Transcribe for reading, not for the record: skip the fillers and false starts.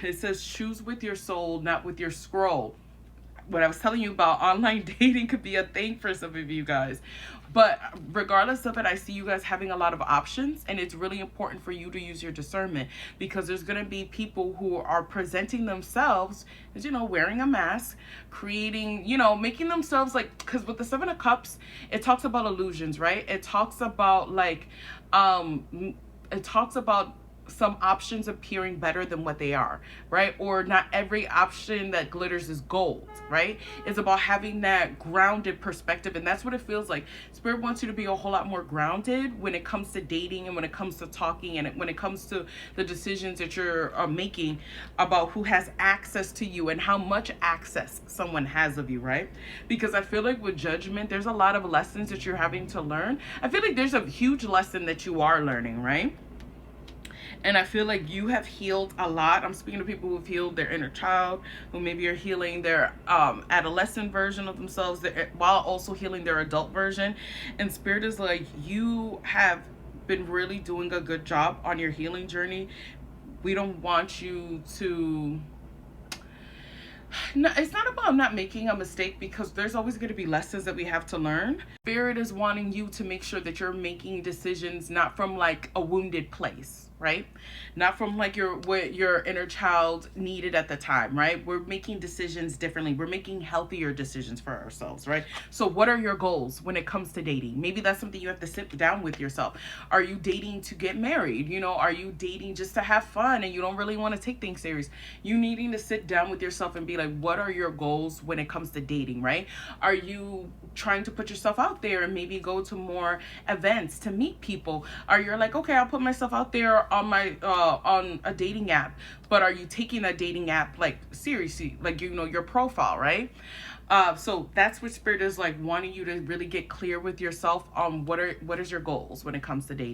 It says choose with your soul, not with your scroll. What I was telling you about online dating could be a thing for some of you guys. But regardless of it, I see you guys having a lot of options, and it's really important for you to use your discernment, because there's going to be people who are presenting themselves as, wearing a mask, creating, making themselves like, because with the Seven of Cups, it talks about illusions, right? It talks about it talks about some options appearing better than what they are, right? Or not every option that glitters is gold, right? It's about having that grounded perspective, and that's what it feels like. Spirit wants you to be a whole lot more grounded when it comes to dating, and when it comes to talking, and when it comes to the decisions that you're making about who has access to you and how much access someone has of you, right? Because I feel like with Judgment, there's a lot of lessons that you're having to learn. I feel like there's a huge lesson that you are learning, right? And I feel like you have healed a lot. I'm speaking to people who have healed their inner child, who maybe are healing their adolescent version of themselves, while also healing their adult version. And Spirit is like, you have been really doing a good job on your healing journey. We don't want you to... No, it's not about not making a mistake, because there's always going to be lessons that we have to learn. Spirit is wanting you to make sure that you're making decisions not from like a wounded place, right? Not from like what your inner child needed at the time, right? We're making decisions differently. We're making healthier decisions for ourselves, right? So what are your goals when it comes to dating? Maybe that's something you have to sit down with yourself. Are you dating to get married? Are you dating just to have fun and you don't really want to take things serious? You needing to sit down with yourself and be like, what are your goals when it comes to dating, right? Are you trying to put yourself out there and maybe go to more events to meet people? Are you like, okay, I'll put myself out there on my on a dating app, but are you taking that dating app like seriously, like your profile, right? So that's what Spirit is like, wanting you to really get clear with yourself on what is your goals when it comes to dating.